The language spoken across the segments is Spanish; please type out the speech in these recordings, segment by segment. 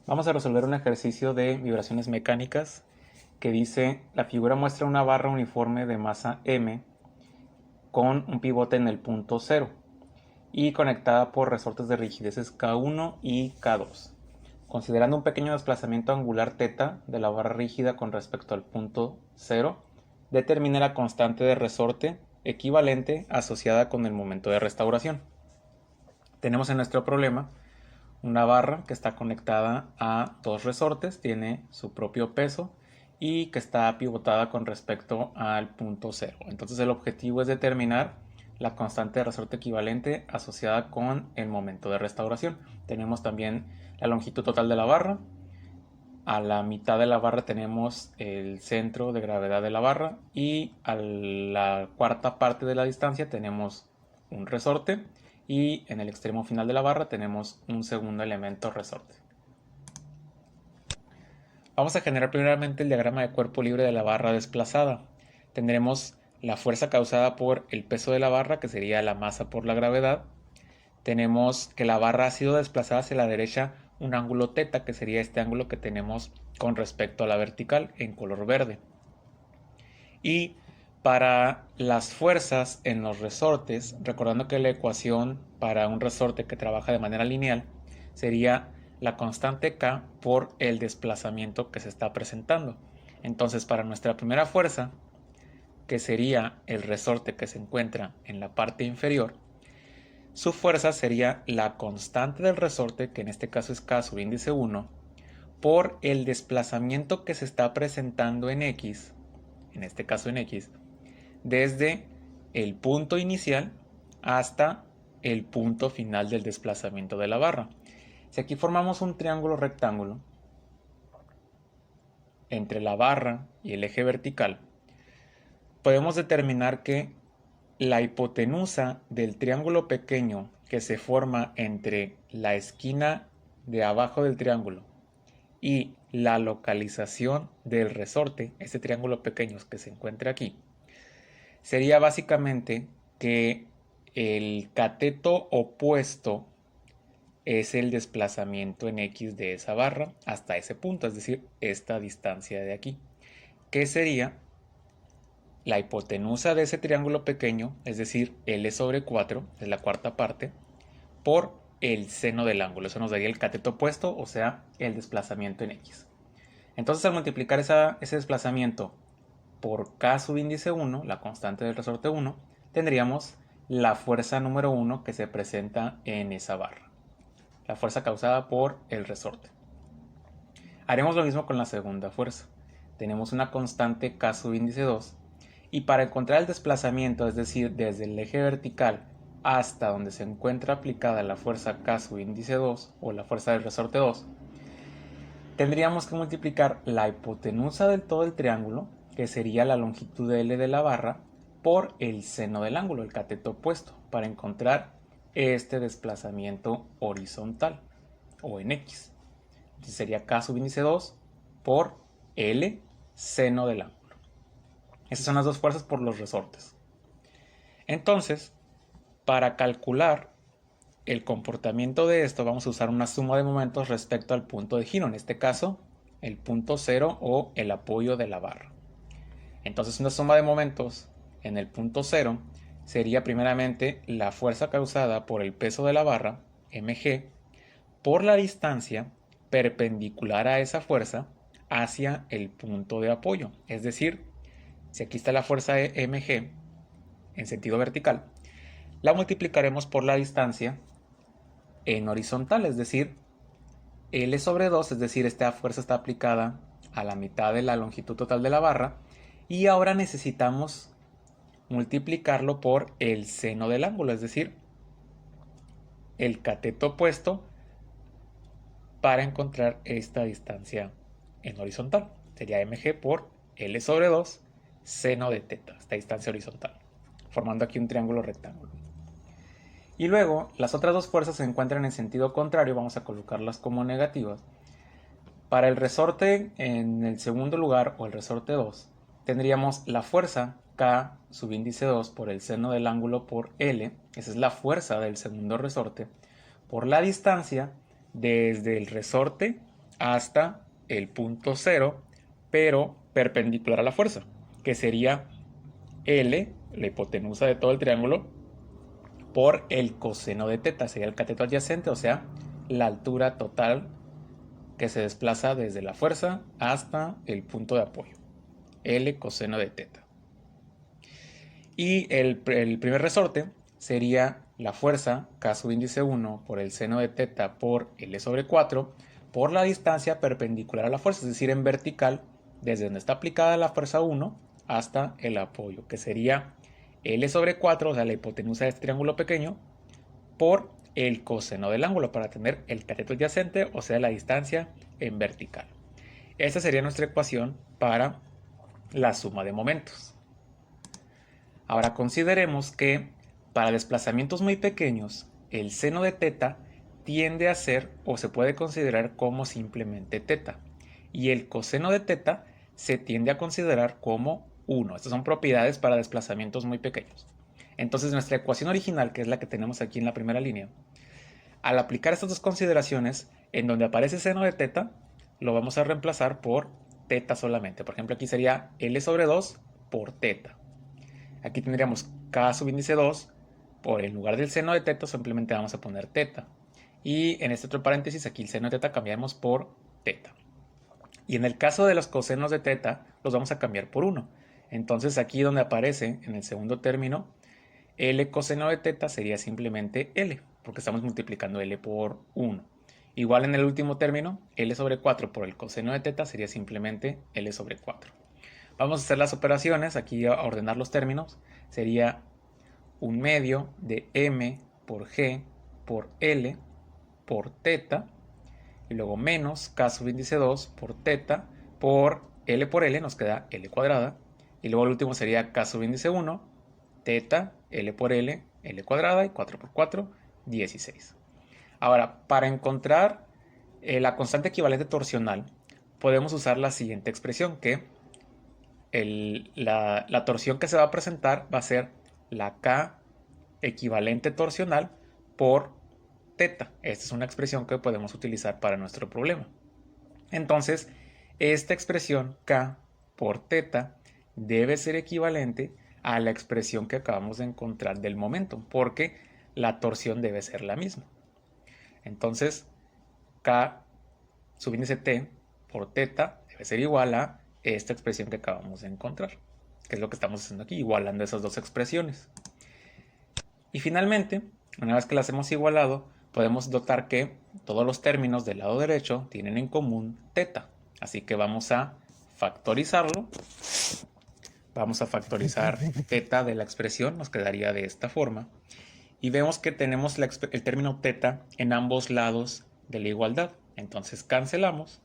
Vamos a resolver un ejercicio de vibraciones mecánicas que dice: la figura muestra una barra uniforme de masa m con un pivote en el punto 0 y conectada por resortes de rigideces K1 y K2. Considerando un pequeño desplazamiento angular θ de la barra rígida con respecto al punto 0, determine la constante de resorte equivalente asociada con el momento de restauración. Tenemos en nuestro problema una barra que está conectada a dos resortes, tiene su propio peso y que está pivotada con respecto al punto 0. Entonces el objetivo es determinar la constante de resorte equivalente asociada con el momento de restauración. Tenemos también la longitud total de la barra. A la mitad de la barra tenemos el centro de gravedad de la barra y a la cuarta parte de la distancia tenemos un resorte y en el extremo final de la barra tenemos un segundo elemento resorte. Vamos a generar primeramente el diagrama de cuerpo libre de la barra desplazada. Tendremos la fuerza causada por el peso de la barra, que sería la masa por la gravedad. Tenemos que la barra ha sido desplazada hacia la derecha un ángulo θ, que sería este ángulo que tenemos con respecto a la vertical en color verde. Y para las fuerzas en los resortes, recordando que la ecuación para un resorte que trabaja de manera lineal sería la constante K por el desplazamiento que se está presentando. Entonces, para nuestra primera fuerza, que sería el resorte que se encuentra en la parte inferior, su fuerza sería la constante del resorte, que en este caso es K sub índice 1, por el desplazamiento que se está presentando en X, en este caso en X, desde el punto inicial hasta el punto final del desplazamiento de la barra. Si aquí formamos un triángulo rectángulo entre la barra y el eje vertical, podemos determinar que la hipotenusa del triángulo pequeño que se forma entre la esquina de abajo del triángulo y la localización del resorte, este triángulo pequeño que se encuentra aquí, sería básicamente que el cateto opuesto es el desplazamiento en X de esa barra hasta ese punto, es decir, esta distancia de aquí, que sería la hipotenusa de ese triángulo pequeño, es decir, L sobre 4, es la cuarta parte, por el seno del ángulo. Eso nos daría el cateto opuesto, o sea, el desplazamiento en X. Entonces, al multiplicar ese desplazamiento por K sub índice 1, la constante del resorte 1, tendríamos la fuerza número 1 que se presenta en esa barra, la fuerza causada por el resorte. Haremos lo mismo con la segunda fuerza. Tenemos una constante K sub índice 2 y para encontrar el desplazamiento, es decir, desde el eje vertical hasta donde se encuentra aplicada la fuerza K sub índice 2 o la fuerza del resorte 2, tendríamos que multiplicar la hipotenusa del todo el triángulo, que sería la longitud de L de la barra, por el seno del ángulo, el cateto opuesto, para encontrar este desplazamiento horizontal o en X. Entonces sería K sub índice 2 por L seno del ángulo. Esas son las dos fuerzas por los resortes. Entonces, para calcular el comportamiento de esto, vamos a usar una suma de momentos respecto al punto de giro, en este caso, el punto 0 o el apoyo de la barra. Entonces, una suma de momentos en el punto 0 sería primeramente la fuerza causada por el peso de la barra, mg, por la distancia perpendicular a esa fuerza hacia el punto de apoyo. Es decir, si aquí está la fuerza mg en sentido vertical, la multiplicaremos por la distancia en horizontal, es decir, L sobre 2, es decir, esta fuerza está aplicada a la mitad de la longitud total de la barra, y ahora necesitamos multiplicarlo por el seno del ángulo, es decir, el cateto opuesto, para encontrar esta distancia en horizontal. Sería mg por L sobre 2 seno de θ, esta distancia horizontal, formando aquí un triángulo rectángulo. Y luego, las otras dos fuerzas se encuentran en sentido contrario, vamos a colocarlas como negativas. Para el resorte en el segundo lugar, o el resorte 2, tendríamos la fuerza K sub índice 2 por el seno del ángulo por L, esa es la fuerza del segundo resorte, por la distancia desde el resorte hasta el punto 0, pero perpendicular a la fuerza, que sería L, la hipotenusa de todo el triángulo, por el coseno de teta, sería el cateto adyacente, o sea, la altura total que se desplaza desde la fuerza hasta el punto de apoyo, L coseno de teta. Y el primer resorte sería la fuerza K sub índice 1 por el seno de teta por L sobre 4 por la distancia perpendicular a la fuerza, es decir, en vertical, desde donde está aplicada la fuerza 1 hasta el apoyo, que sería L sobre 4, o sea, la hipotenusa de este triángulo pequeño, por el coseno del ángulo, para tener el cateto adyacente, o sea, la distancia en vertical. Esta sería nuestra ecuación para la suma de momentos. Ahora consideremos que para desplazamientos muy pequeños, el seno de teta tiende a ser o se puede considerar como simplemente teta, y el coseno de teta se tiende a considerar como 1. Estas son propiedades para desplazamientos muy pequeños. Entonces nuestra ecuación original, que es la que tenemos aquí en la primera línea, al aplicar estas dos consideraciones, en donde aparece seno de teta, lo vamos a reemplazar por teta solamente. Por ejemplo, aquí sería L sobre 2 por teta. Aquí tendríamos K sub índice 2 por el lugar del seno de teta, simplemente vamos a poner teta. Y en este otro paréntesis, aquí el seno de teta cambiamos por teta. Y en el caso de los cosenos de teta, los vamos a cambiar por 1. Entonces aquí donde aparece en el segundo término, L coseno de teta sería simplemente L, porque estamos multiplicando L por 1. Igual en el último término, L sobre 4 por el coseno de teta sería simplemente L sobre 4. Vamos a hacer las operaciones, aquí a ordenar los términos. Sería 1/2 de M por G por L por teta, y luego menos K sub índice 2 por teta por L, nos queda L cuadrada, y luego el último sería K sub índice 1, teta, L por L, L cuadrada, y 4 por 4, 16. Ahora, para encontrar la constante equivalente torsional, podemos usar la siguiente expresión, que la torsión que se va a presentar va a ser la K equivalente torsional por teta. Esta es una expresión que podemos utilizar para nuestro problema. Entonces, esta expresión K por teta debe ser equivalente a la expresión que acabamos de encontrar del momento, porque la torsión debe ser la misma. Entonces, K subíndice T por teta debe ser igual a esta expresión que acabamos de encontrar, que es lo que estamos haciendo aquí, igualando esas dos expresiones. Y finalmente, una vez que las hemos igualado, podemos notar que todos los términos del lado derecho tienen en común teta. Así que vamos a factorizarlo. Vamos a factorizar teta de la expresión, nos quedaría de esta forma. Y vemos que tenemos el término teta en ambos lados de la igualdad. Entonces cancelamos.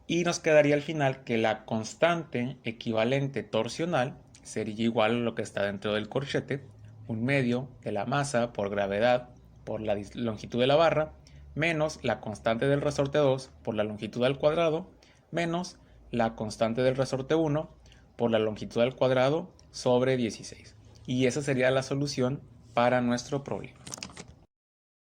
Y nos quedaría al final que la constante equivalente torsional sería igual a lo que está dentro del corchete, 1/2 de la masa por gravedad por la longitud de la barra, menos la constante del resorte 2 por la longitud al cuadrado, menos la constante del resorte 1 por la longitud al cuadrado sobre 16. Y esa sería la solución para nuestro problema.